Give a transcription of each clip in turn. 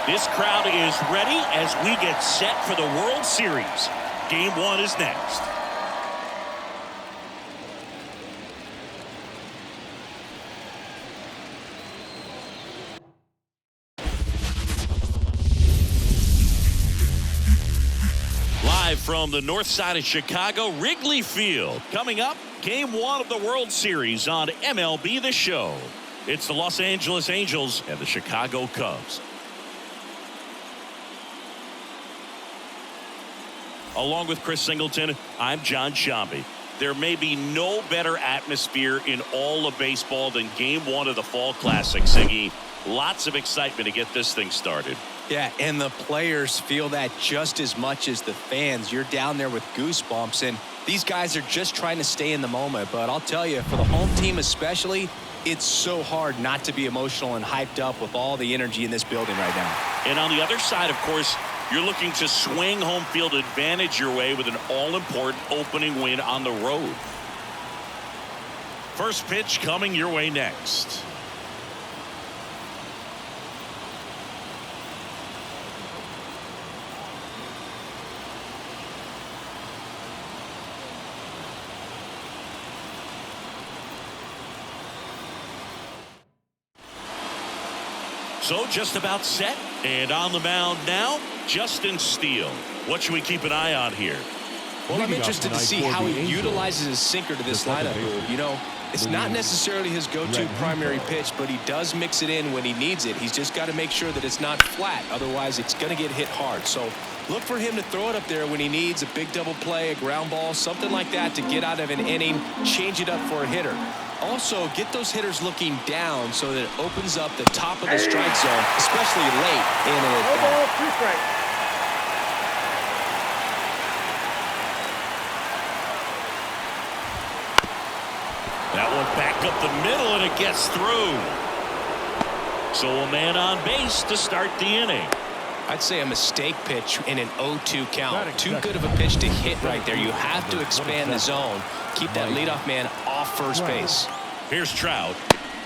This crowd is ready as we get set for the World Series. Game 1 is next. Live from the north side of Chicago, Wrigley Field. Coming up, Game 1 of the World Series on MLB The Show. It's the Los Angeles Angels and the Chicago Cubs. Along with Chris Singleton, I'm John Shambi. There may be no better atmosphere in all of baseball than Game 1 of the Fall Classic, Siggy. Lots of excitement to get this thing started. Yeah, and the players feel that just as much as the fans. You're down there with goosebumps, and these guys are just trying to stay in the moment. But I'll tell you, for the home team especially, it's so hard not to be emotional and hyped up with all the energy in this building right now. And on the other side, of course, you're looking to swing home field advantage your way with an all-important opening win on the road. First pitch coming your way next. So just about set, and on the mound now, Justin Steele. What should we keep an eye on here? Well, I'm interested to see how he utilizes his sinker to this lineup. You know, it's not necessarily his go-to primary pitch, but he does mix it in when he needs it. He's just got to make sure that it's not flat. Otherwise, it's going to get hit hard. So look for him to throw it up there when he needs a big double play, a ground ball, something like that to get out of an inning, change it up for a hitter. Also, get those hitters looking down so that it opens up the top of the strike zone, especially late in an at-bat. That one back up the middle, and it gets through. So a man on base to start the inning. I'd say a mistake pitch in an 0-2 count. Too good of a pitch to hit right there. You have to expand the zone. Keep that leadoff man off first base. Here's Trout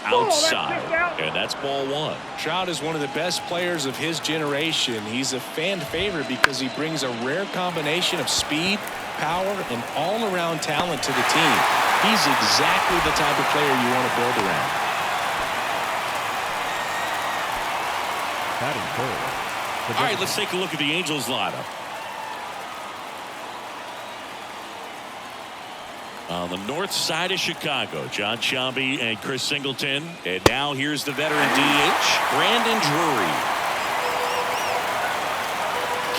outside, and that's ball 1. Trout is one of the best players of his generation. He's a fan favorite because he brings a rare combination of speed, power, and all-around talent to the team. He's exactly the type of player you want to build around. All right, let's take a look at the Angels lineup. On the north side of Chicago, John Shambi and Chris Singleton. And now here's the veteran DH, Brandon Drury.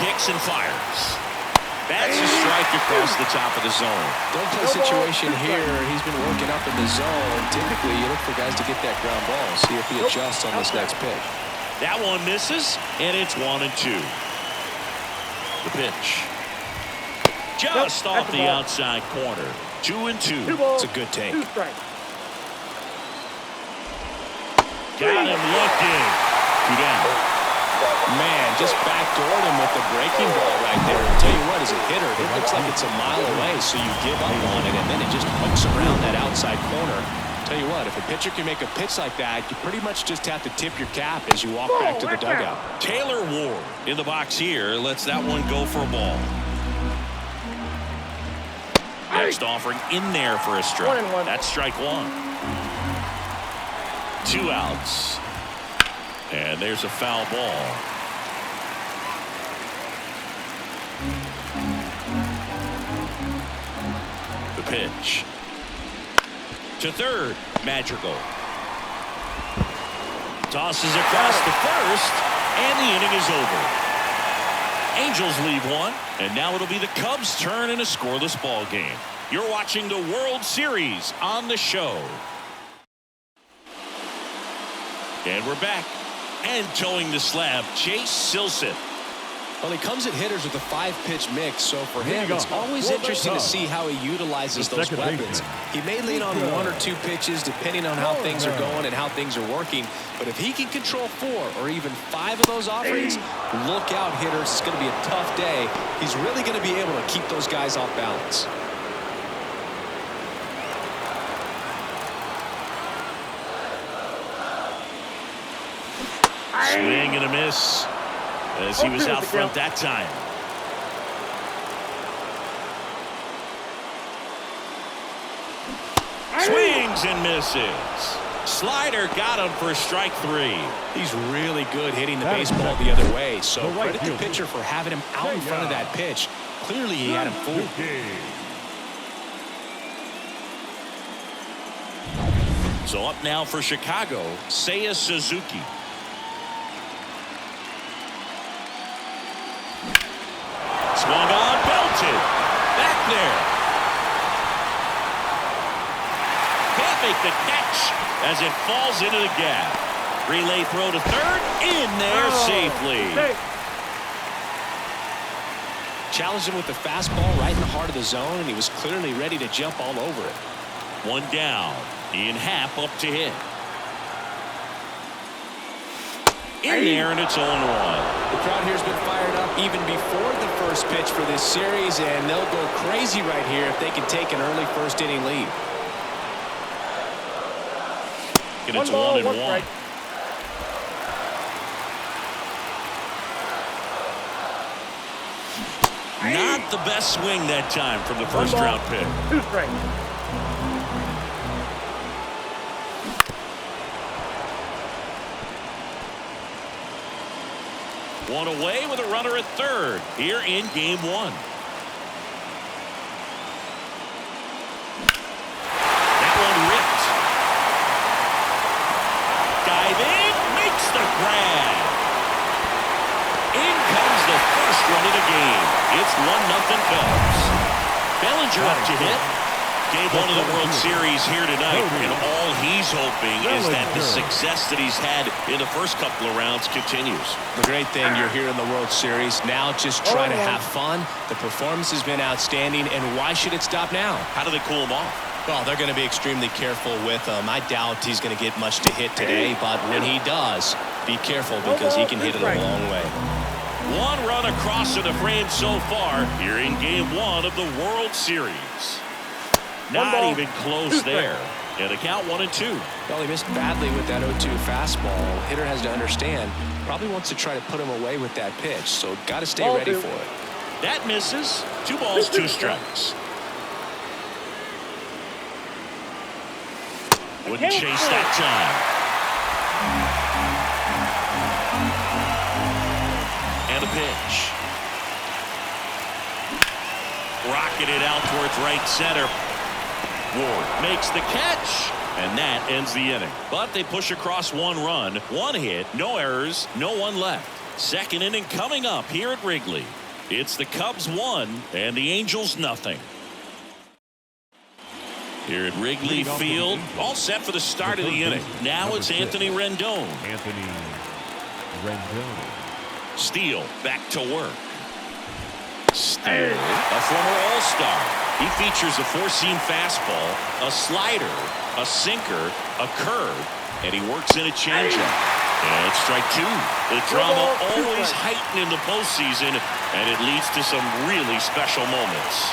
Kicks and fires. That's a strike across the top of the zone. Don't play situation here. He's been working up in the zone. Typically, you look for guys to get that ground ball. See if he adjusts on this next pitch. That one misses, and it's 1-2. The pitch. Just off the outside corner. 2-2. It's a good take. Got him looking. 2 down. Man, just backdoored him with the breaking ball right there. I'll tell you what, as a hitter, it looks like it's a mile away, so you give up on it, and then it just hooks around that outside corner. Tell you what, if a pitcher can make a pitch like that, you pretty much just have to tip your cap as you walk back to the dugout. Taylor Ward in the box here lets that one go for a ball. Next offering in there for a strike. That's strike 1. 2 outs. And there's a foul ball. The pitch. To third, Madrigal. Tosses across to first, and the inning is over. Angels leave 1, and now it'll be the Cubs' turn in a scoreless ball game. You're watching the World Series on the show. And we're back. And towing the slab, Chase Silseth. Well, he comes at hitters with a 5-pitch mix, so for him, it's always interesting to see how he utilizes those weapons. He may lean on 1 or 2 pitches depending on how things are going and how things are working, but if he can control 4 or even 5 of those offerings, look out, hitters. It's going to be a tough day. He's really going to be able to keep those guys off balance. Swing and a miss. as he was out front that time. Swings and misses. Slider got him for strike 3. He's really good hitting the baseball the other way. So credit the pitcher for having him out in front of that pitch. Clearly he had him fooled. So up now for Chicago, Seiya Suzuki. Swung on, belted. Back there. Can't make the catch as it falls into the gap. Relay throw to third. In there safely. Challenged him with the fastball right in the heart of the zone, and he was clearly ready to jump all over it. One down. Ian Happ up to hit. In there, and it's 0-1. The crowd here's been fired up even before the first pitch for this series, and they'll go crazy right here if they can take an early first inning lead. And it's 1-1. Not the best swing that time from the first round pick. 2 strikes. One away with a runner at third here in game 1. That one ripped. Dive in, makes the grab. In comes the first run of the game. It's 1-0 Cubs. Bellinger up to hit. Game 1 of the World Series here tonight, and all he's hoping is that the success that he's had in the first couple of rounds continues. The great thing, you're here in the World Series. Now just try to have fun. The performance has been outstanding, and why should it stop now? How do they cool him off? Well, they're going to be extremely careful with him. I doubt he's going to get much to hit today, but when he does, be careful because he can hit it a long way. One run across to the frame so far here in game 1 of the World Series. Not even close there. And a count 1-2. Well, he missed badly with that 0-2 fastball. Hitter has to understand, probably wants to try to put him away with that pitch, so got to stay ready for it. That misses. 2 balls, 2 strikes. Wouldn't chase that time. And a pitch. Rocketed out towards right center. Ward makes the catch, and that ends the inning. But they push across 1 run, 1 hit, no errors, no one left. Second inning coming up here at Wrigley. It's the Cubs 1 and the Angels nothing. Here at Wrigley Field, all set for the start of the inning. Now it's Anthony Rendon. Steele back to work. Steele, a former All-Star. He features a 4-seam fastball, a slider, a sinker, a curve, and he works in a changeup. And it's strike 2. The drama always heightened in the postseason, and it leads to some really special moments.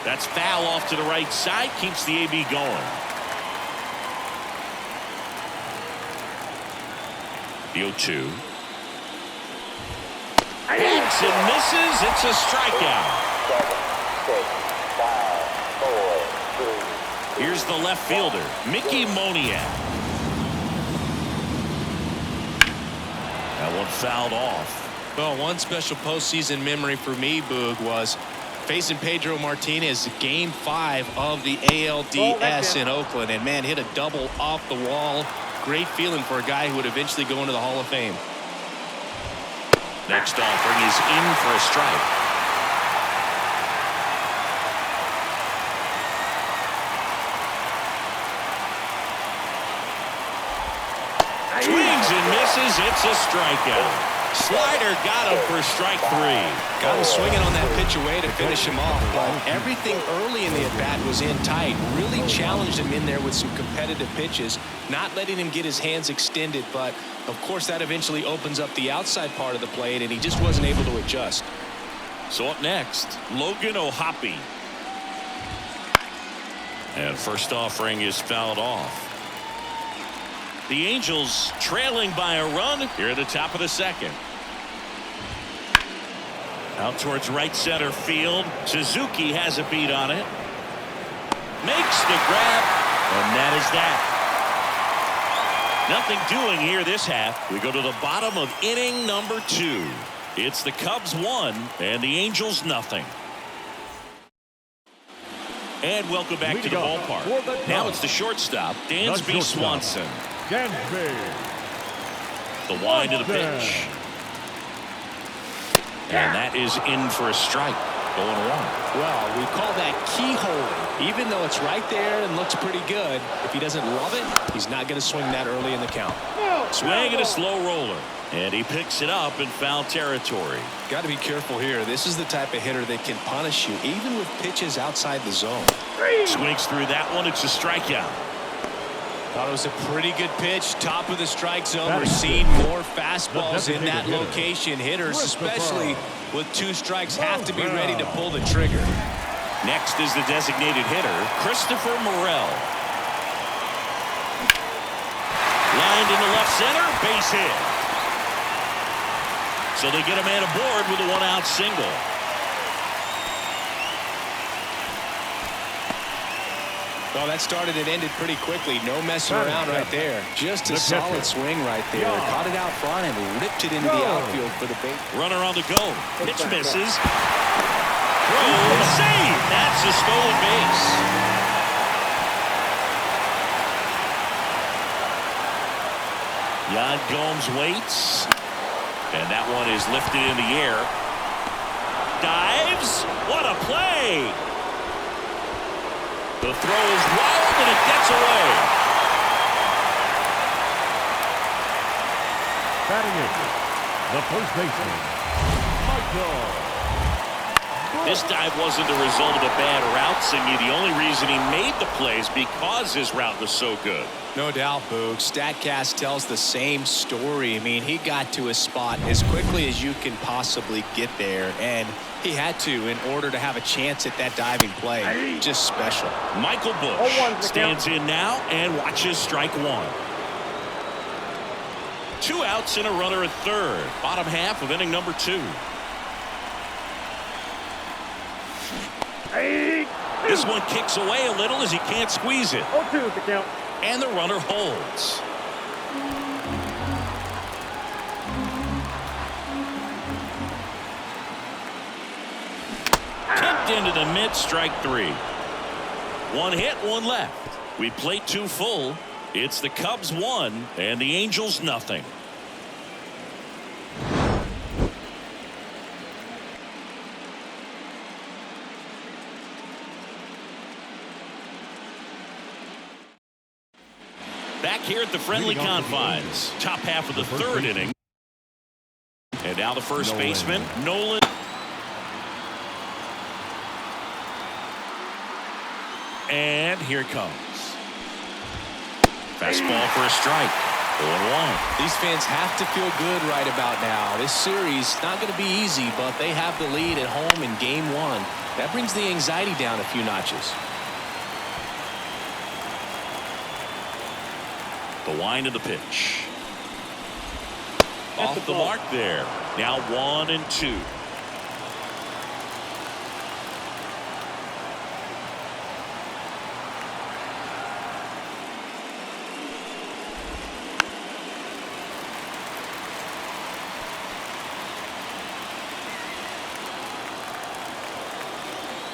That's foul off to the right side, keeps the AB going. The 0-2. Hits and misses. It's a strikeout. 7, 6, 5, 4, 3. Here's the left fielder, Mickey Moniak. That one fouled off. Well, one special postseason memory for me, Boog, was facing Pedro Martinez game 5 of the ALDS in Oakland, and man, hit a double off the wall. Great feeling for a guy who would eventually go into the Hall of Fame. Next offering is in for a strike. Swings and misses. It's a strikeout. Slider got him for strike 3. Got him swinging on that pitch away to finish him off, but everything early in the at-bat was in tight. Really challenged him in there with some competitive pitches, not letting him get his hands extended, but of course that eventually opens up the outside part of the plate, and he just wasn't able to adjust. So up next, Logan O'Hoppe. And first offering is fouled off. The Angels trailing by a run here at the top of the second. Out towards right center field. Suzuki has a beat on it. Makes the grab. And that is that. Nothing doing here this half. We go to the bottom of inning number 2. It's the Cubs 1 and the Angels nothing. And welcome back to the ballpark. Now it's the shortstop, Dansby Swanson. The wind of the pitch. And that is in for a strike. Going one. Well, we call that keyhole. Even though it's right there and looks pretty good, if he doesn't love it, he's not going to swing that early in the count. Swing and a slow roller. And he picks it up in foul territory. Got to be careful here. This is the type of hitter that can punish you, even with pitches outside the zone. Swings through that one. It's a strikeout. Thought it was a pretty good pitch. Top of the strike zone. We're seeing more fastballs in that location. Hitters, especially with 2 strikes, have to be ready to pull the trigger. Next is the designated hitter, Christopher Morel. Lined into left center, base hit. So they get a man aboard with a 1-out single. Well, that started and ended pretty quickly. No messing around right there. Just a solid swing right there. Caught it out front and ripped it into the outfield for the base. Runner on the go. Pitch misses. Throw, save. That's a stolen base. Yan Gomes waits. And that one is lifted in the air. Dives. What a play. The throw is wild and it gets away. Batting in, the first baseman, Michael. This dive wasn't the result of a bad route, Singy. The only reason he made the plays because his route was so good. No doubt, Boog. StatCast tells the same story. I mean, he got to his spot as quickly as you can possibly get there, and he had to in order to have a chance at that diving play. Just special. Michael Busch stands in now and watches strike one. 2 outs and a runner at third. Bottom half of inning number 2. This one kicks away a little as he can't squeeze it. 0-2 the count. And the runner holds. Kicked into the mid, strike 3. 1 hit, 1 left. We played 2 full. It's the Cubs 1 and the Angels nothing. Back here at the friendly confines. Top half of the 3rd inning. And now the first baseman, Nolan. And here it comes. Fastball for a strike. 0-1. These fans have to feel good right about now. This series not going to be easy, but they have the lead at home in game 1. That brings the anxiety down a few notches. The wind of the pitch. Off the mark there. Now 1-2.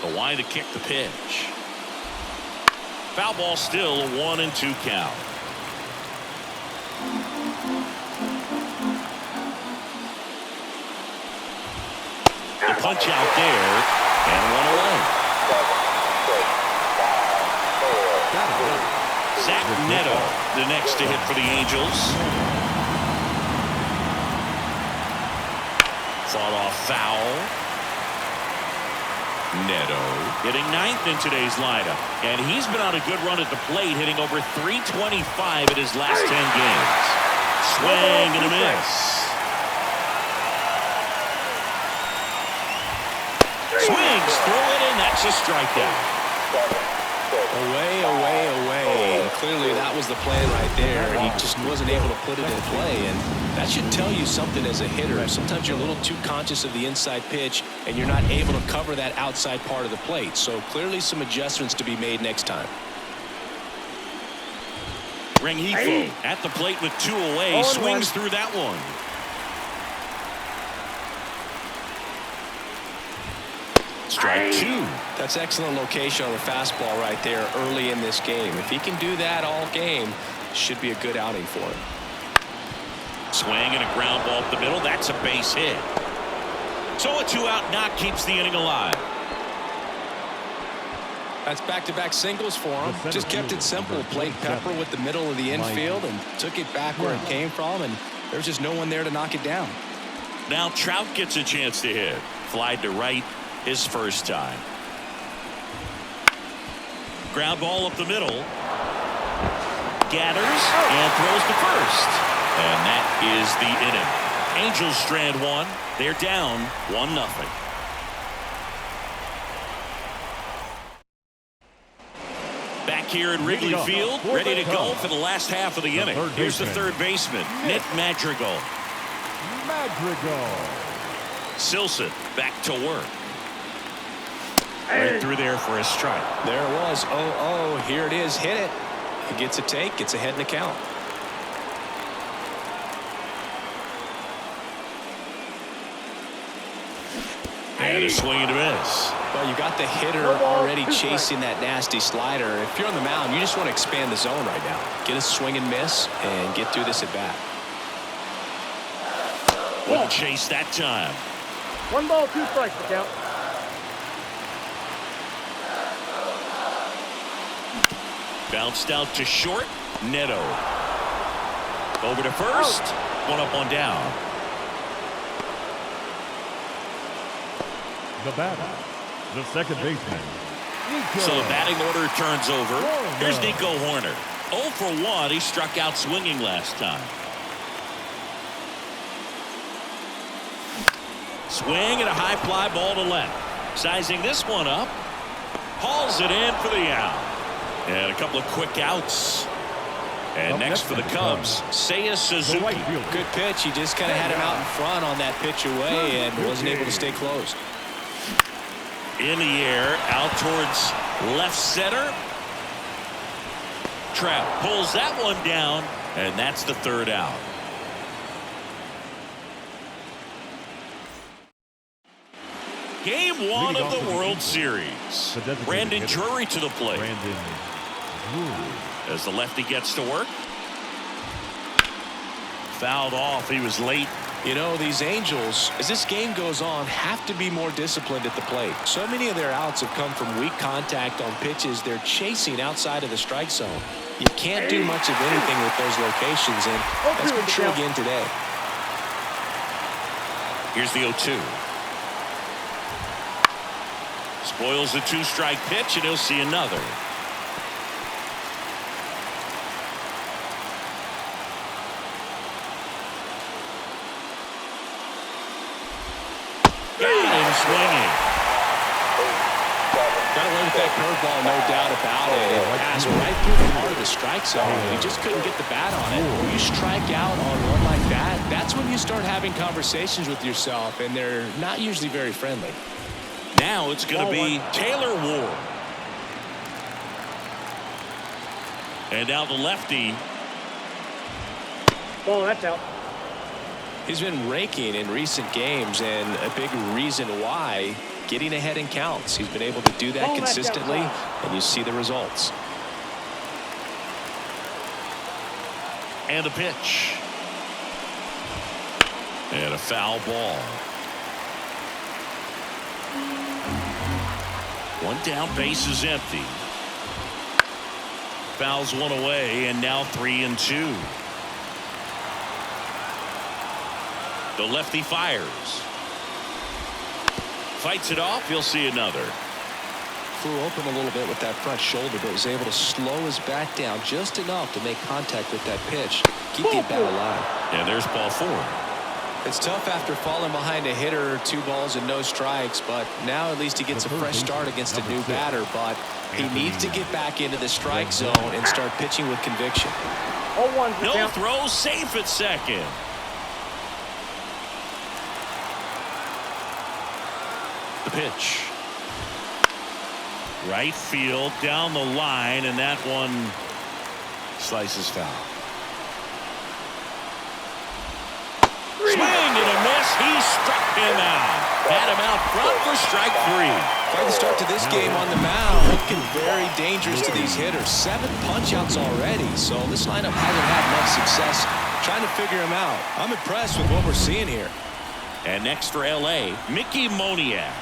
The wind to kick the pitch. Foul ball, still a 1-2 count. The punch out there, and 1 away. Zach Neto, the next to hit for the Angels. Fought off foul. Neto hitting 9th in today's lineup, and he's been on a good run at the plate, hitting over .325 in his last 10 games. Swing and a miss. Swings through it, and that's a strikeout. Away, away, away. And clearly that was the plan right there. He just wasn't able to put it in play. And that should tell you something as a hitter. Sometimes you're a little too conscious of the inside pitch, and you're not able to cover that outside part of the plate. So clearly some adjustments to be made next time. Rengifo at the plate with 2 away. Swings through that one. Strike 2. That's excellent location on the fastball right there early in this game. If he can do that all game, should be a good outing for him. Swing and a ground ball up the middle. That's a base hit. So a 2-out knock keeps the inning alive. That's back-to-back singles for him. Just kept it simple. Played pepper with the middle of the infield and took it back where it came from, and there's just no one there to knock it down. Now Trout gets a chance to hit. Flied to right his first time. Ground ball up the middle. Gathers and throws to first. And that is the inning. Angels strand 1. They're down 1-0. Back here at Wrigley Field, ready to go for the last half of the inning. Here's the third baseman, Nick Madrigal. Silson back to work. Right through there for a strike. There it was. 0-0. Here it is. Hit it. He gets a take. Gets ahead in the count. And a swing and a miss. Well, you got the hitter already chasing that nasty slider. If you're on the mound, you just want to expand the zone right now. Get a swing and miss and get through this at bat. Wouldn't chase that time. 1 ball, 2 strikes to count. Bounced out to short. Neto. Over to first. 1 up, 1 down. The batter, the second baseman. So the batting order turns over. Here's Nico Horner. 0 for 1. He struck out swinging last time. Swing and a high fly ball to left. Sizing this one up. Hauls it in for the out. And a couple of quick outs. And next for the Cubs, Seiya Suzuki. Good pitch. He just kind of had him out in front on that pitch away and wasn't able to stay closed. In the air, out towards left center. Trout pulls that one down, and that's the third out. Game 1 of the World Series. Brandon Drury to the plate. As the lefty gets to work. Fouled off. He was late. You know, these Angels, as this game goes on, have to be more disciplined at the plate. So many of their outs have come from weak contact on pitches they're chasing outside of the strike zone. You can't do much of anything with those locations, and that's been true again today. Here's the 0-2. Spoils the 2-strike pitch, and he'll see another. Swinging. Got away with that curveball, no doubt about it. It passed right through the heart of the strike zone. He just couldn't get the bat on it. When you strike out on one like that, that's when you start having conversations with yourself, and they're not usually very friendly. Now it's going to be Taylor Ward. And now the lefty. Ball, that's out. He's been raking in recent games, and a big reason why, getting ahead in counts. He's been able to do that consistently, and you see the results. And a pitch. And a foul ball. One down, base is empty. Fouls one away, and now 3-2. The lefty fires. Fights it off. He'll see another. Flew open a little bit with that front shoulder, but was able to slow his bat down just enough to make contact with that pitch. Keep the bat alive. And there's ball 4. It's tough after falling behind a hitter, 2 balls and no strikes, but now at least he gets a fresh start against a new batter, but he needs to get back into the strike zone and start pitching with conviction. 0-1 No count. throw, safe at second. The pitch. Right field, down the line, and that one slices foul. Swing and a miss. He struck him out. Had him out front for strike 3. Quite the start to this game on the mound. Looking very dangerous to these hitters. 7 punch-outs already, so this lineup hasn't had much success trying to figure him out. I'm impressed with what we're seeing here. And next for L.A., Mickey Moniak.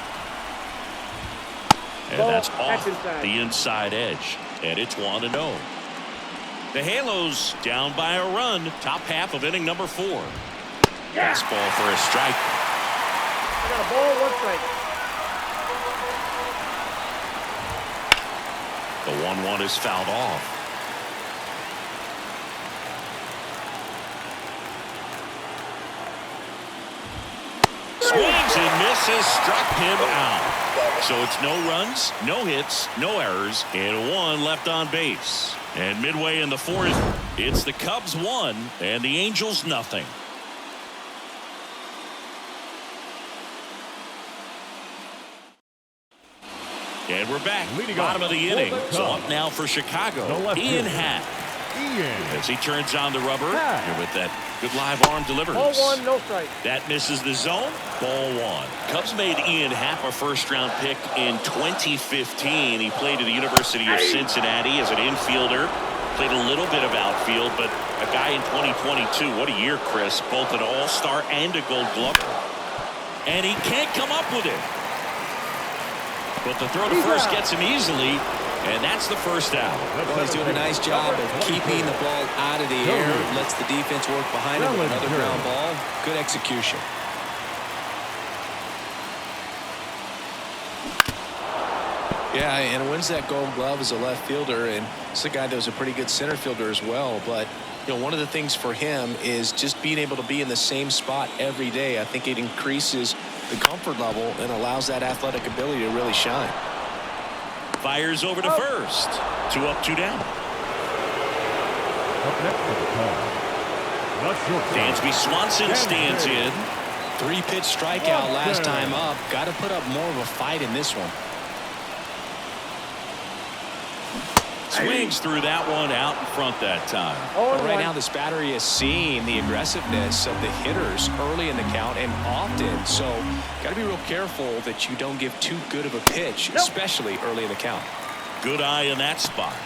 And that's off the inside edge. And it's 1-0. The Halos down by a run. Top half of inning number 4. Fastball for a strike. I got a ball, 1 strike. The 1-1 is fouled off. Swings and misses, struck him out. So it's no runs, no hits, no errors, and 1 left on base. And midway in the 4th, it's the Cubs 1 and the Angels nothing. And we're back. Bottom of the inning. So up now for Chicago, Ian Happ. As he turns on the rubber and with that good live arm delivers. 0-1, no strike. That misses the zone. Ball 1. Cubs made Ian Happ a first-round pick in 2015. He played at the University of Cincinnati as an infielder. Played a little bit of outfield, but a guy in 2022. What a year, Chris. Both an all-star and a gold glover. And he can't come up with it. But the throw to first gets him easily, and that's the first out. Well, he's doing a nice job of keeping the ball out of the air. Lets the defense work behind him with another ground ball. Good execution. Yeah, and wins that gold glove as a left fielder, and it's a guy that was a pretty good center fielder as well. But you know, one of the things for him is just being able to be in the same spot every day. I think it increases the comfort level and allows that athletic ability to really shine. Fires over to first. 2 up, 2 down. Up next for the Cubs. Dansby Swanson stands in. 3-pitch strikeout last time up. Got to put up more of a fight in this one. Swings through that one out in front that time. Well, right now this battery is seeing the aggressiveness of the hitters early in the count and often, so got to be real careful that you don't give too good of a pitch, especially early in the count. Good eye in that spot.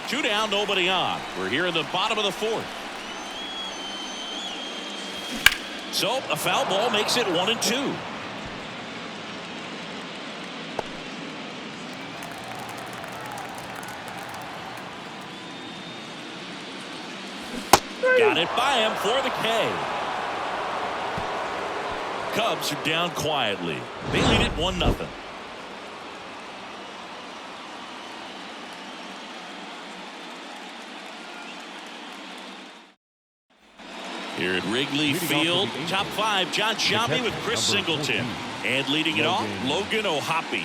2 down, nobody on. We're here in the bottom of the 4th. So a foul ball makes it 1-2. Got it by him for the K. Cubs are down quietly. They lead it 1-0. Here at Wrigley Field, top 5, John Sciambi with Chris Singleton. And leading it off, Logan O'Hoppe.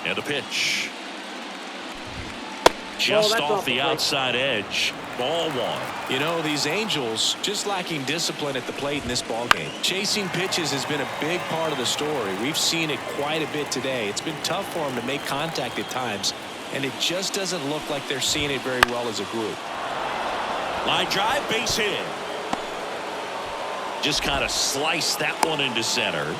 And the pitch. Just off the outside edge. Ball 1. You know, these Angels just lacking discipline at the plate in this ball game. Chasing pitches has been a big part of the story. We've seen it quite a bit today. It's been tough for them to make contact at times, and it just doesn't look like they're seeing it very well as a group. Line drive, base hit. Just kind of sliced that one into center.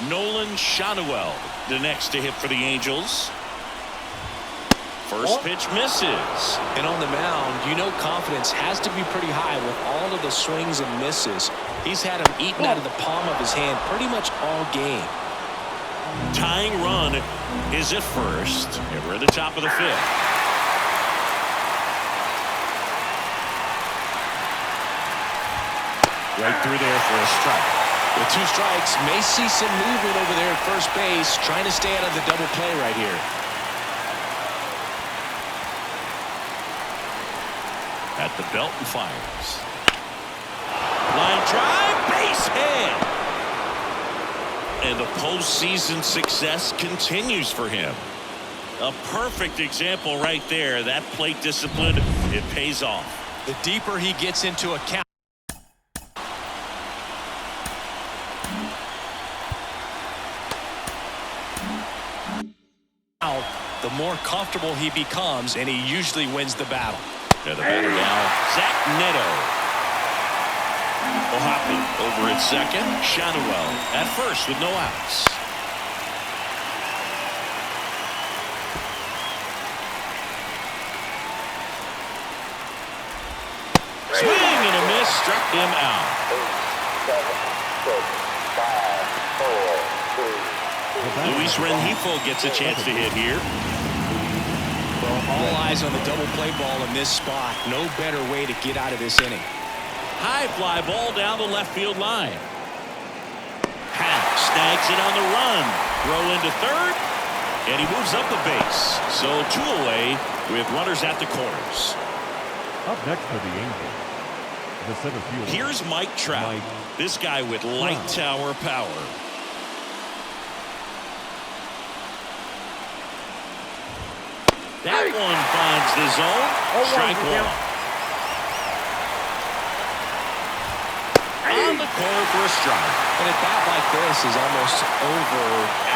Nolan Schanuel, the next to hit for the Angels. First pitch misses. And on the mound, you know confidence has to be pretty high with all of the swings and misses. He's had them eaten out of the palm of his hand pretty much all game. Tying run is at first, and we're at the top of the 5th. Right through there for a strike. With 2 strikes, may see some movement over there at first base, trying to stay out of the double play right here. At the belt and fires. Line drive, base hit. And the postseason success continues for him. A perfect example right there. That plate discipline, it pays off. The deeper he gets into a count, the more comfortable he becomes, and he usually wins the battle. And the batter now, Zach Neto. Ohapi over at second. Shadowell at first with no outs. Swing and a miss, struck him out. 8, 7, 6, 5, 4, 3, 2. Luis Rengifo gets a chance to hit here. Well, all eyes on the double play ball in this spot. No better way to get out of this inning. High fly ball down the left field line. Hack snags it on the run. Throw into third, and he moves up the base. So 2 away with runners at the corners. Up next for the Angels, the center fielder. Here's Mike Trout. This guy with light tower power. That one finds the zone. Strike 1. On the corner for a strike. And a bat like this is almost over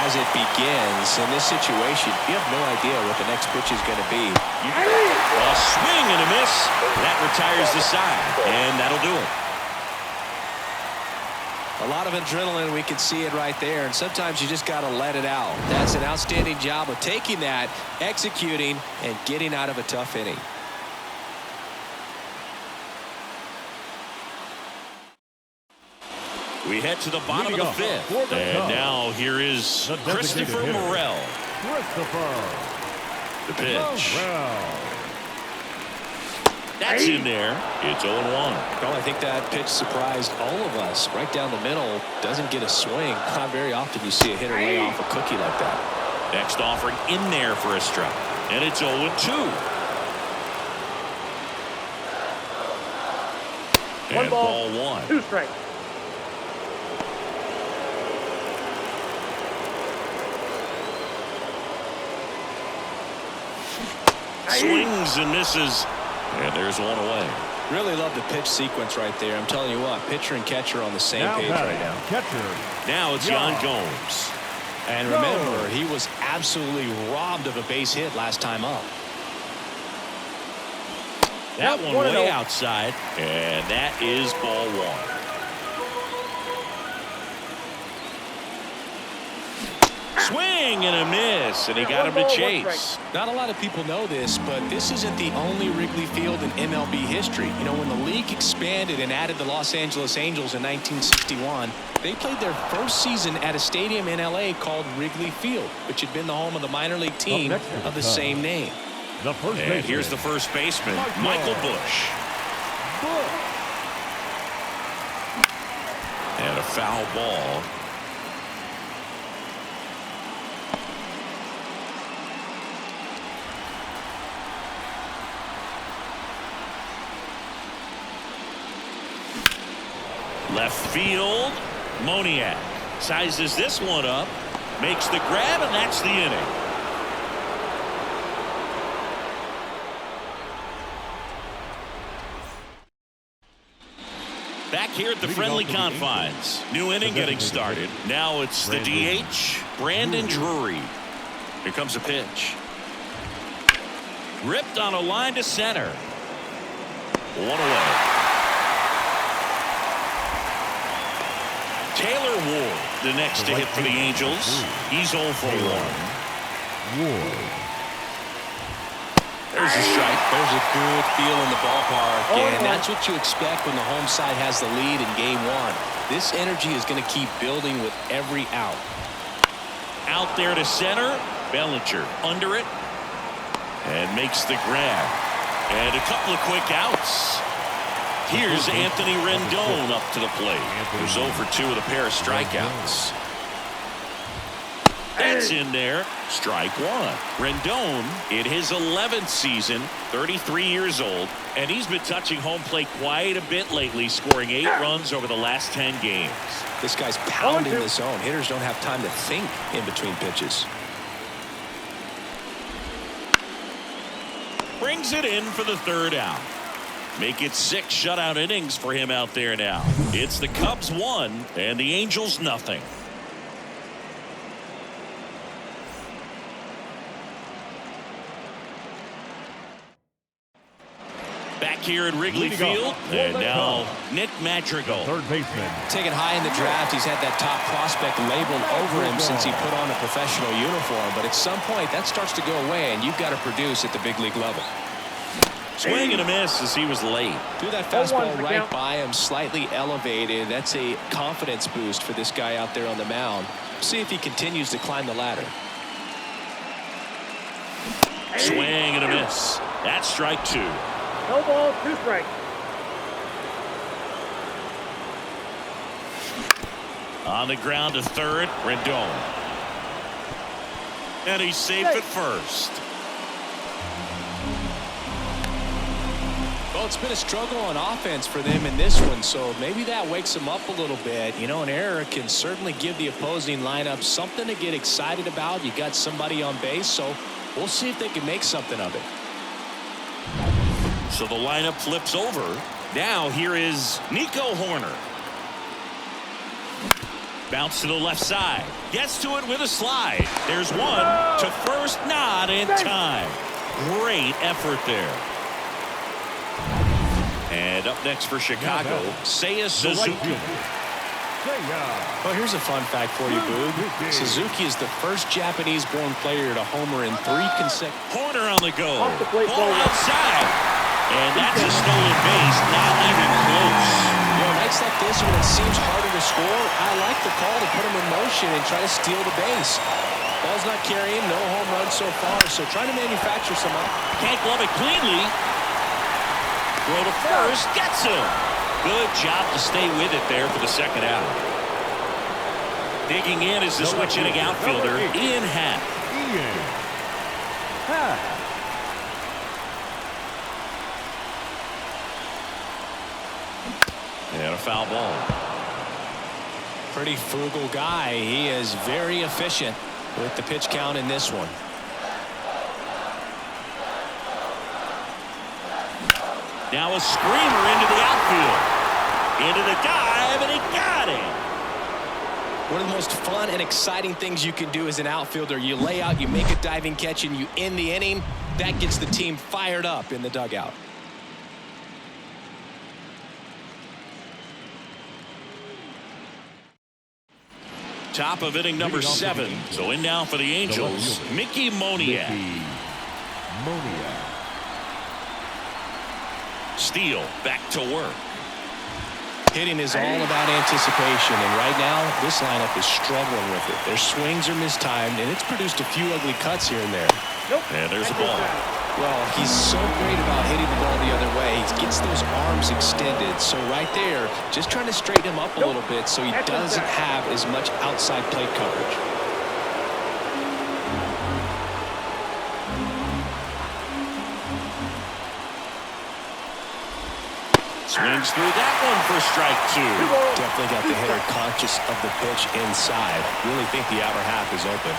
as it begins. In this situation, you have no idea what the next pitch is going to be. A swing and a miss. That retires the side, and that'll do it. A lot of adrenaline, we can see it right there, and sometimes you just got to let it out. That's an outstanding job of taking that, executing, and getting out of a tough inning. We head to the bottom of the 5th, and now here is Christopher Morel. The pitch. That's in there. It's 0-1. Well, I think that pitch surprised all of us. Right down the middle, doesn't get a swing. Not very often you see a hitter lay off a cookie like that. Next offering in there for a strike, and it's 0-2. And ball 1. 2 strikes. Swings and misses, and there's 1 away. Really love the pitch sequence right there. I'm telling you what, pitcher and catcher on the same page right now. Catcher. Now it's Yan Gomes. And remember, he was absolutely robbed of a base hit last time up. That one way outside, and that is ball 1. Swing and a miss, and he got him to chase. Not a lot of people know this, but this isn't the only Wrigley Field in MLB history. You know, when the league expanded and added the Los Angeles Angels in 1961, they played their first season at a stadium in L.A. called Wrigley Field, which had been the home of the minor league team of the same name. And here's the first baseman, Michael Bush. And a foul ball. Left field, Moniak sizes this one up, makes the grab, and that's the inning. Back here at the friendly confines. New inning getting started. Now it's the DH, Brandon Drury. Here comes a pitch. Ripped on a line to center. 1 away. Taylor Ward, the next to hit for the Angels. He's 0 for 1. There's a strike. There's a good feel in the ballpark, and that's what you expect when the home side has the lead in game 1. This energy is going to keep building with every out. Out there to center. Bellinger under it and makes the grab. And a couple of quick outs. Here's Anthony Rendon up to the plate. Who's 0 for 2 with a pair of strikeouts. That's in there. Strike one. Rendon in his 11th season, 33 years old, and he's been touching home plate quite a bit lately, scoring 8 runs over the last 10 games. This guy's pounding the zone. Hitters don't have time to think in between pitches. Brings it in for the 3rd out. Make it 6 shutout innings for him out there now. It's the Cubs 1 and the Angels nothing. Back here at Wrigley Field, and now Nick Madrigal. Third baseman. Taken high in the draft, he's had that top prospect labeled over him since he put on a professional uniform. But at some point, that starts to go away, and you've got to produce at the big league level. Swing and a miss as he was late. Threw that fastball right by him, slightly elevated. That's a confidence boost for this guy out there on the mound. See if he continues to climb the ladder. Swing and a miss. That's strike 2. No ball, 2 strikes. On the ground to third, Rendon. And he's safe at first. Well, it's been a struggle on offense for them in this one, so maybe that wakes them up a little bit. You know, an error can certainly give the opposing lineup something to get excited about. You got somebody on base, so we'll see if they can make something of it. So the lineup flips over. Now here is Nico Horner. Bounce to the left side. Gets to it with a slide. There's one to first, not in time. Great effort there. And up next for Chicago, Seiya Suzuki. Well, here's a fun fact for you, Boog. Suzuki is the first Japanese-born player to homer in 3 consecutive. Horner on the go. Ball outside. And that's a stolen base, not even close. You know, nights like this when it seems harder to score, I like the call to put him in motion and try to steal the base. Ball's not carrying, no home runs so far, so trying to manufacture some up. Can't glove it cleanly. Throw to first, gets him. Good job to stay with it there for the 2nd out. Digging in is the switch inning outfielder, Ian Happ. And a foul ball. Pretty frugal guy. He is very efficient with the pitch count in this one. Now a screamer into the outfield. Into the dive, and he got it. One of the most fun and exciting things you can do as an outfielder, you lay out, you make a diving catch, and you end the inning. That gets the team fired up in the dugout. Top of inning number 7. So in now for the Angels, Mickey Moniak. Steele back to work. Hitting is all about anticipation, and right now this lineup is struggling with it. Their swings are mistimed, and it's produced a few ugly cuts here and there. And there's a ball. Well, he's so great about hitting the ball the other way. He gets those arms extended. So right there, just trying to straighten him up a little bit so he doesn't have as much outside plate coverage. Swings through that one for strike 2. Definitely got the hitter conscious of the pitch inside. Really think the outer half is open.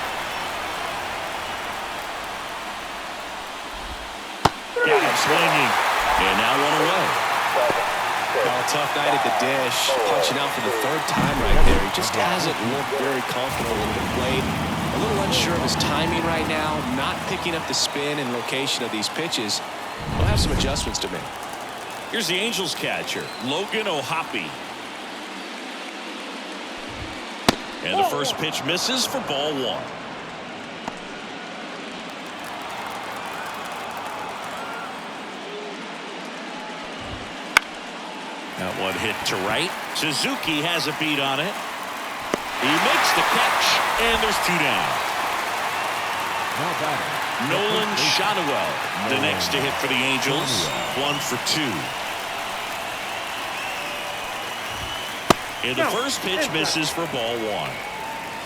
Got him swinging. And now 1 away. Well, tough night at the dish. Punching out for the 3rd time right there. He just hasn't looked very comfortable with the plate. A little unsure of his timing right now. Not picking up the spin and location of these pitches. We'll have some adjustments to make. Here's the Angels catcher, Logan O'Hoppe. And the first pitch misses for ball 1. That one hit to right. Suzuki has a beat on it. He makes the catch, and there's 2 down. Nolan Shotwell, the next to hit for the Angels. 1 for 2. And the first pitch misses for ball one.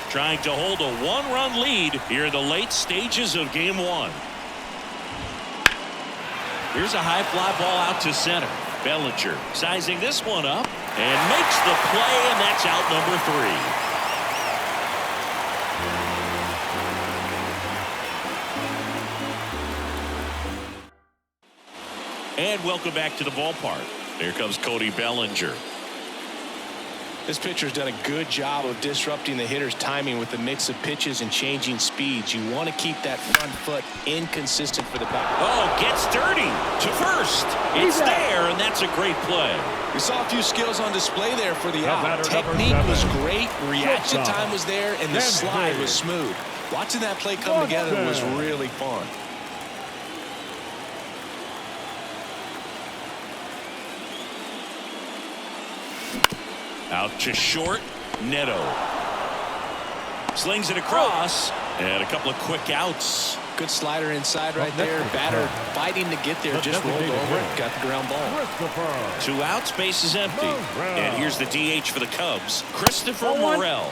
Trying to hold a one-run lead here in the late stages of game one. Here's a high fly ball out to center. Bellinger sizing this one up and makes the play, and that's out number 3. And welcome back to the ballpark. Here comes Cody Bellinger. This pitcher's done a good job of disrupting the hitter's timing with the mix of pitches and changing speeds. You want to keep that front foot inconsistent for the back. Oh, gets dirty to first. It's there, and that's a great play. We saw a few skills on display there for the out. Technique was great, reaction time was there, and the slide was smooth. Watching that play come together was really fun. Out to short, Neto. Slings it across, and a couple of quick outs. Good slider inside right there. Batter fighting to get there, just rolled over it, got the ground ball. 2 outs, base is empty. And here's the DH for the Cubs, Christopher Morel.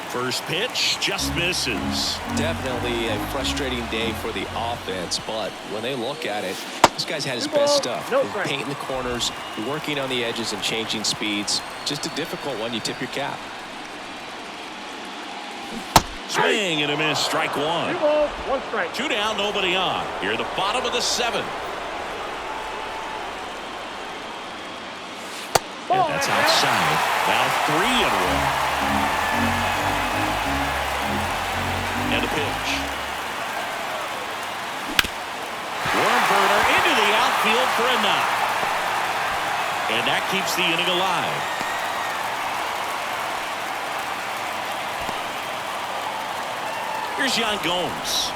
First pitch just misses. Definitely a frustrating day for the offense, but when they look at it, this guy's had his best stuff. Painting the corners, working on the edges and changing speeds. Just a difficult one. You tip your cap. Swing and a miss. Strike 1. 2 balls, 1 strike. 2 down, nobody on. Here at the bottom of the 7th. And that's outside. Now 3-1. And a pitch. Worm burner into the outfield for a knock. And that keeps the inning alive. Here's Yan Gomes.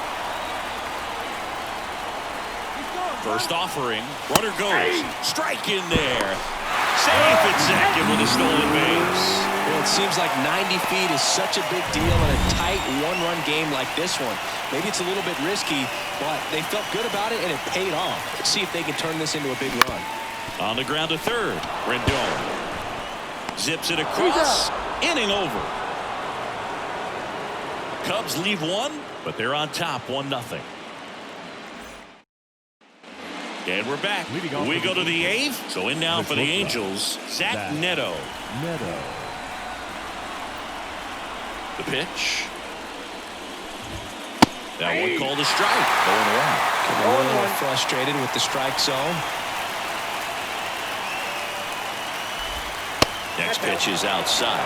First offering. Runner goes. Strike in there. Safe at second with a stolen base. Well, it seems like 90 feet is such a big deal in a tight one-run game like this one. Maybe it's a little bit risky, but they felt good about it, and it paid off. Let's see if they can turn this into a big run. On the ground to third. Rendon zips it across. Inning over. Cubs leave 1, but they're on top 1-0. And we're back. We go to the 8th. So in now for the Angels, Zach Neto. The pitch. That one called a strike. 0-1. Getting a little frustrated with the strike zone. Next pitch is outside.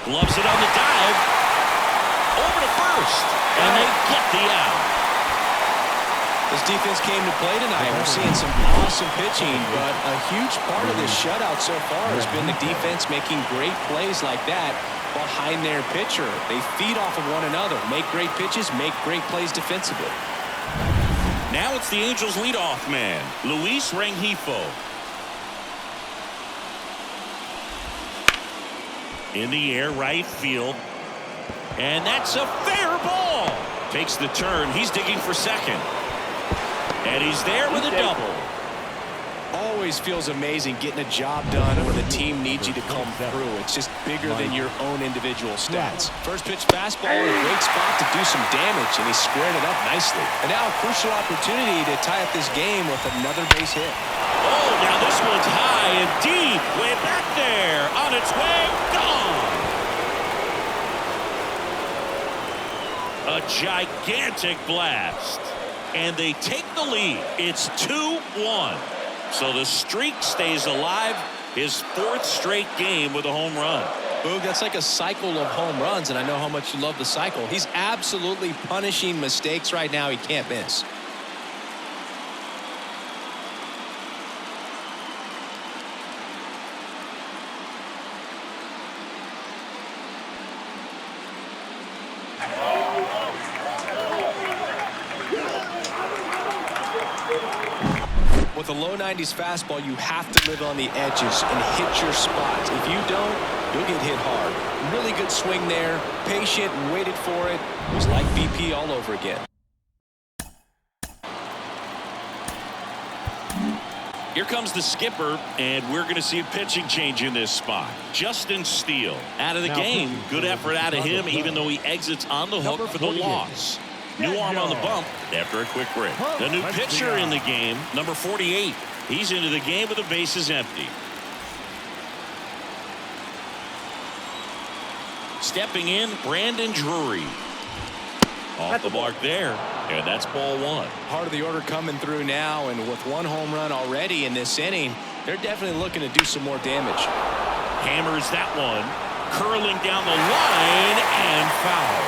Gloves it on the dive. Over to first, and they get the out. This defense came to play tonight. We're seeing some awesome pitching, but a huge part of this shutout so far has been the defense making great plays like that behind their pitcher. They feed off of one another, make great pitches, make great plays defensively. Now it's the Angels leadoff man, Luis Rengifo. In the air, right field. And that's a fair ball. Takes the turn. He's digging for second. And he's there with a double. Always feels amazing getting a job done when the team needs you to come through. It's just bigger than your own individual stats. First pitch fastball in a great spot to do some damage, and he squared it up nicely. And now a crucial opportunity to tie up this game with another base hit. Oh, now this one's high and deep. Way back there. On its way. Gone. A gigantic blast. And they take the lead. It's 2-1. So the streak stays alive. His 4th straight game with a home run. Boog, that's like a cycle of home runs, and I know how much you love the cycle. He's absolutely punishing mistakes right now he can't miss. With a low 90s fastball, you have to live on the edges and hit your spots. If you don't, you'll get hit hard. Really good swing there. Patient and waited for it. It was like BP all over again. Here comes the skipper, and we're going to see a pitching change in this spot. Justin Steele out of the game. Good effort out of him, even though he exits on the hook for the loss. New arm on the bump after a quick break. The new pitcher in the game, number 48. He's into the game with the bases empty. Stepping in, Brandon Drury. Off the mark there, and that's ball one. Part of the order coming through now, and with one home run already in this inning, they're definitely looking to do some more damage. Hammers that one, curling down the line, and foul.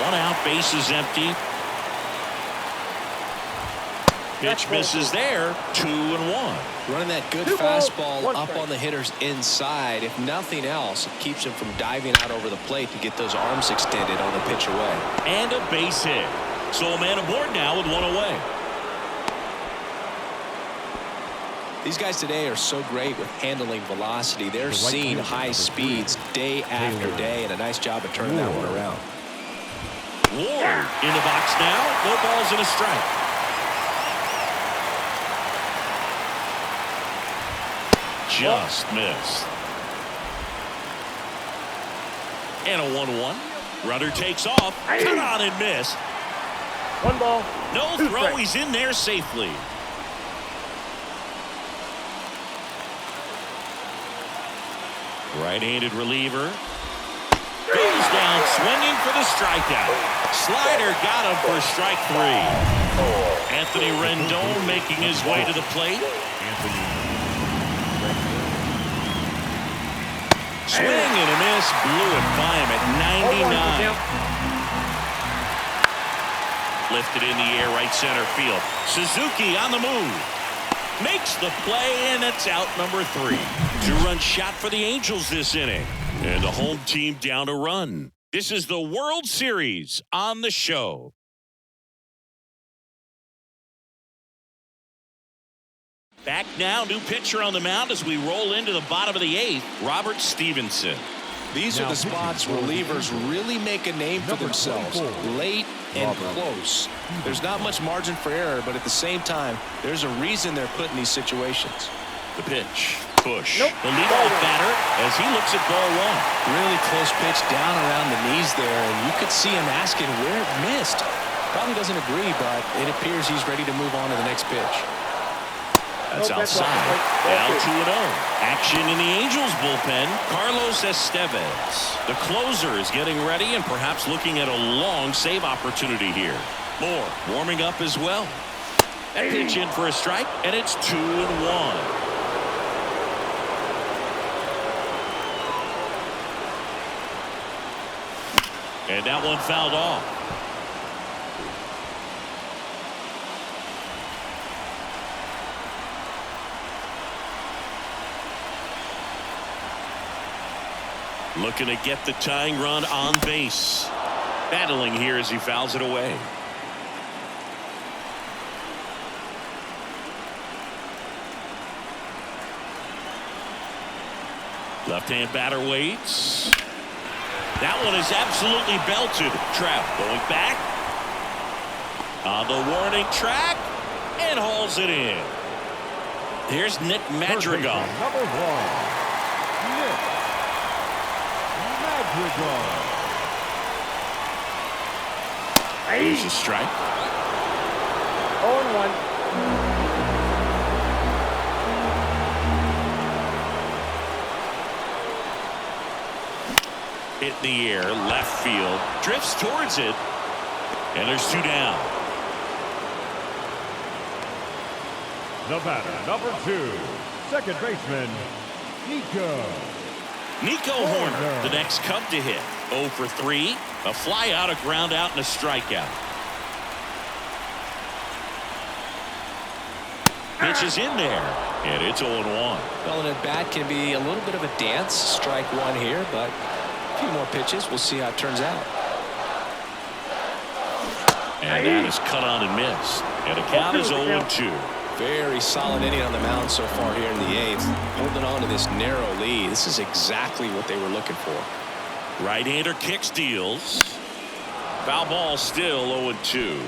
One out, bases empty. Pitch misses there, 2-1. Running that good fastball up on the hitter's inside. If nothing else, it keeps him from diving out over the plate to get those arms extended on the pitch away. And a base hit. So a man aboard now with one away. These guys today are so great with handling velocity. They're seeing high speeds day after day, and a nice job of turning that one around. Ward in the box now. No balls and a strike. Just missed. And a 1-1. Runner takes off. Cut on and miss. One ball. No throw. He's in there safely. Right-handed reliever. Goes down swinging for the strikeout. Slider got him for strike 3. Anthony Rendon making his way to the plate. Swing and a miss, blew it by him at 99. Lifted in the air, right center field. Suzuki on the move. Makes the play, and it's out number 3. 2-run shot for the Angels this inning. And the home team down a run. This is the World Series on the show. Back now, new pitcher on the mound as we roll into the bottom of the 8th, Robert Stevenson. These are the spots relievers really make a name for themselves. Late and close. There's not much margin for error, but at the same time, there's a reason they're put in these situations. The pitch. Push. The leadoff batter as he looks at ball 1. Really close pitch down around the knees there, and you could see him asking where it missed. Probably doesn't agree, but it appears he's ready to move on to the next pitch. That's outside. Now 2-0. Action in the Angels bullpen. Carlos Estevez. The closer is getting ready and perhaps looking at a long save opportunity here. Moore warming up as well. That pitch in for a strike, and it's 2-1. And that one fouled off. Looking to get the tying run on base. Battling here as he fouls it away. Left-hand batter waits. That one is absolutely belted. Trout going back. On the warning track. And hauls it in. Here's Nick Madrigal. Number 1. Nick Madrigal. There's a strike. 0-1. Hit in the air, left field, drifts towards it, and there's 2 down. The batter, number 2, second baseman, Nico Horner, the next Cub to hit. 0 for 3, a fly out, a ground out, and a strikeout. Pitch is in there, and it's 0-1. Well, an at-bat can be a little bit of a dance. Strike 1 here, but a few more pitches. We'll see how it turns out. And that is cut on and missed. And the count is 0-2. Very solid inning on the mound so far here in the 8th. Holding on to this narrow lead. This is exactly what they were looking for. Right-hander kicks, deals. Foul ball, still 0-2.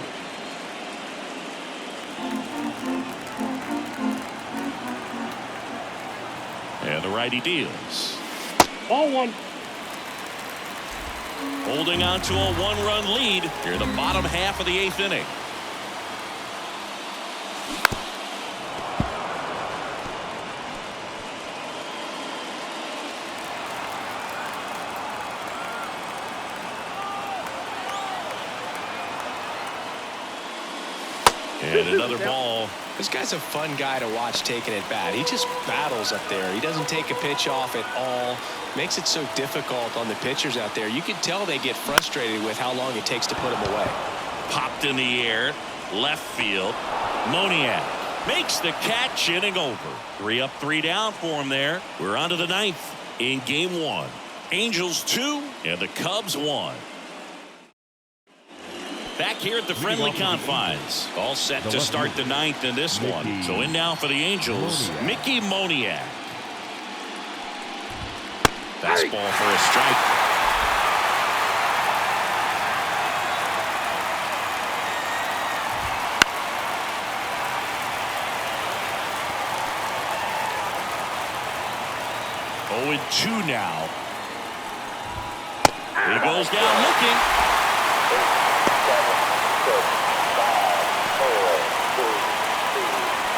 And the righty deals. Ball one. Holding on to a one-run lead here in the bottom half of the 8th inning. And another ball. This guy's a fun guy to watch taking at bat. He just battles up there. He doesn't take a pitch off at all. Makes it so difficult on the pitchers out there. You can tell they get frustrated with how long it takes to put him away. Popped in the air. Left field. Moniak makes the catch. Inning over. 3 up, 3 down for him there. We're on to the 9th in game 1. Angels 2 and the Cubs 1. Back here at the friendly confines. All set to start the 9th in this one. So in now for the Angels, Mickey Moniak. Fastball for a strike. Oh, and 2 now. He goes down looking.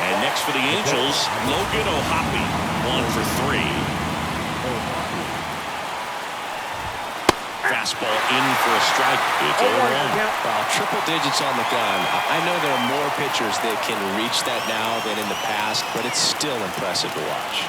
And next for the Angels, Logan O'Hoppe, 1 for 3. Fastball in for a strike. It's 0-1. Wow, triple digits on the gun. I know there are more pitchers that can reach that now than in the past, but it's still impressive to watch.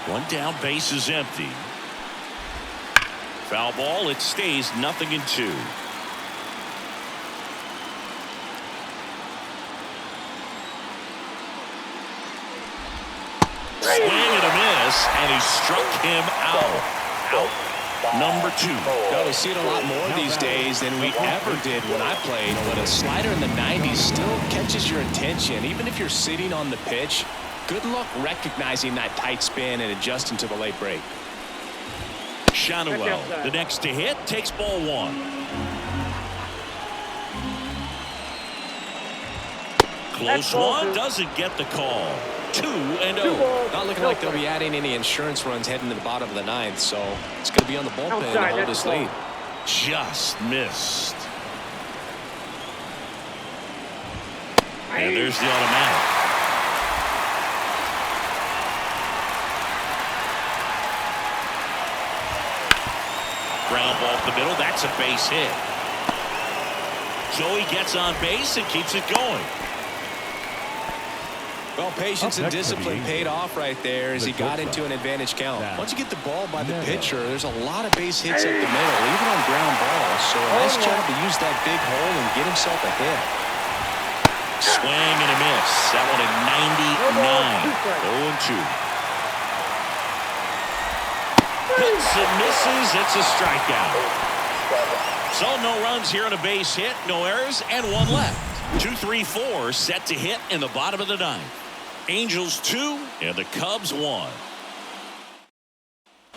One down, base is empty. Foul ball, it stays 0-2. Swing and a miss, and he struck him out. Number 2. No, we see it a lot more these days than we ever did when I played, but a slider in the 90s still catches your attention. Even if you're sitting on the pitch, good luck recognizing that tight spin and adjusting to the late break. Shanuel, the next to hit, takes ball 1. Close one, doesn't get the call. 2-0. Not looking like they'll be adding any insurance runs heading to the bottom of the 9th, so it's going to be on the bullpen to hold this lead. Just missed. And there's the automatic. Ground ball up the middle. That's a base hit. Joey gets on base and keeps it going. Well, patience and discipline paid off right there as he got into an advantage count. Once you get the ball by the pitcher, there's a lot of base hits up the middle, even on ground balls. So a nice job to use that big hole and get himself a hit. Swing and a miss. That one at 99. 0-2. Hits and misses. It's a strikeout. So no runs here on a base hit, no errors, and 1 left. 2-3-4 set to hit in the bottom of the 9th. Angels 2 and the Cubs 1.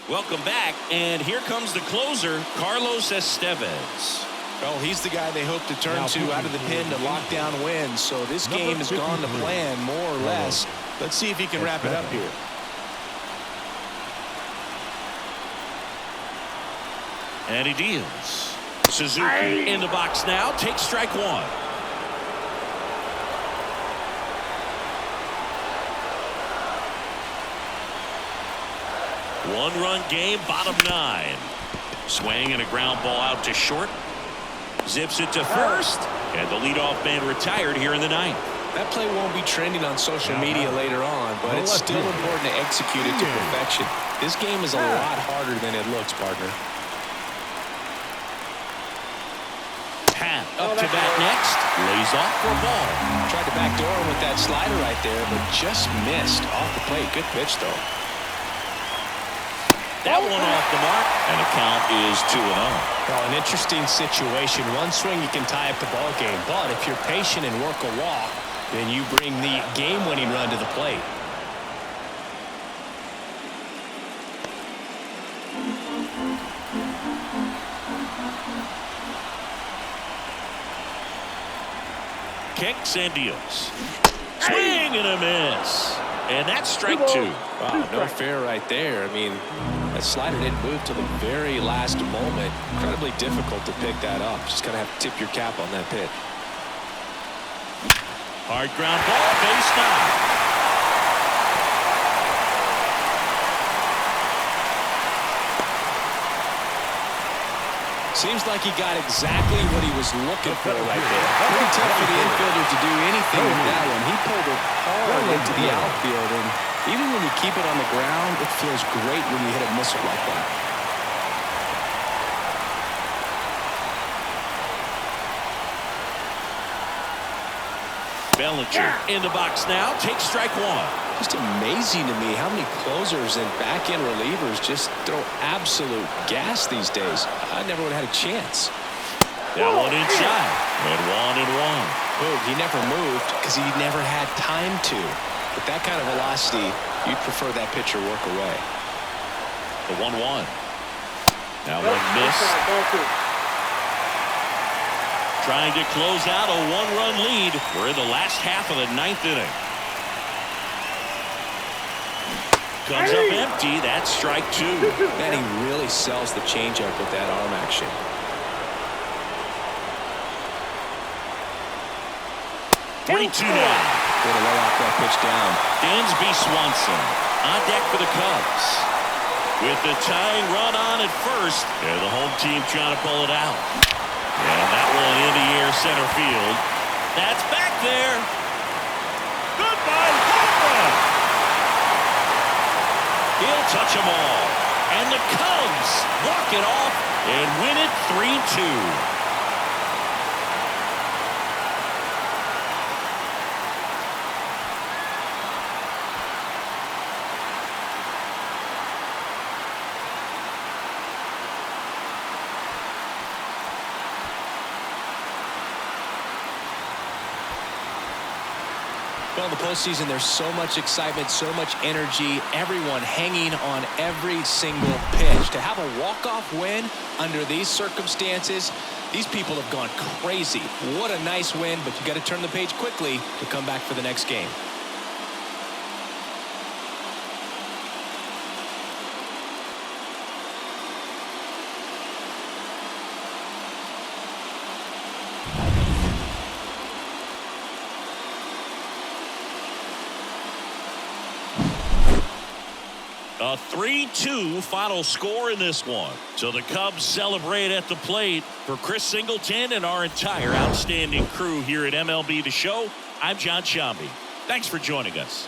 Welcome back, and here comes the closer, Carlos Estevez. Well, he's the guy they hope to turn to out of the pen to lock down wins. So this game has gone to plan more or less. Let's see if he can wrap it up here. And he deals. Suzuki in the box now, takes strike 1. One-run game, bottom 9. Swing and a ground ball out to short. Zips it to first, and the leadoff man retired here in the 9th. That play won't be trending on social media later on, but it's still important to execute it to perfection. This game is a lot harder than it looks, partner. Pat up to bat next, lays off for a ball. Tried to backdoor him with that slider right there, but just missed off the plate. Good pitch, though. That one off the mark, and the count is 2-0. Well, an interesting situation. One swing, you can tie up the ball game, but if you're patient and work a walk, then you bring the game-winning run to the plate. kicks and deals. Swing and a miss. And that's strike two. Wow, no fair right there. I mean, that slider didn't move till the very last moment. Incredibly difficult to pick that up. Just going to have to tip your cap on that pitch. Hard ground ball, base knock. Seems like he got exactly what he was looking for right there. Pretty tough for the infielder to do anything with that one. He pulled it hard into the outfield, and even when you keep it on the ground, it feels great when you hit a missile like that. Bellinger in the box now, takes strike one. Just amazing to me how many closers and back-end relievers just throw absolute gas these days. I never would have had a chance. That one inside. And one. Boog, he never moved because he never had time to. With that kind of velocity, you'd prefer that pitcher work away. The 1-1. That one missed. Trying to close out a one-run lead. We're in the last half of the ninth inning. Comes up empty. That's strike two. Man, he really sells the changeup with that arm action. Three-two now. Way to lay off that pitch down. Dansby Swanson on deck for the Cubs. With the tying run on at first, and the home team trying to pull it out. And that one in the air center field. That's back there. Goodbye, home run. He'll touch them all. And the Cubs walk it off and win it 3-2. Well, in the postseason, there's so much excitement, so much energy, everyone hanging on every single pitch. To have a walk-off win under these circumstances, these people have gone crazy. What a nice win, but you got to turn the page quickly to come back for the next game. A 3-2 final score in this one. So the Cubs celebrate at the plate. For Chris Singleton and our entire outstanding crew here at MLB The Show, I'm John Shambi. Thanks for joining us.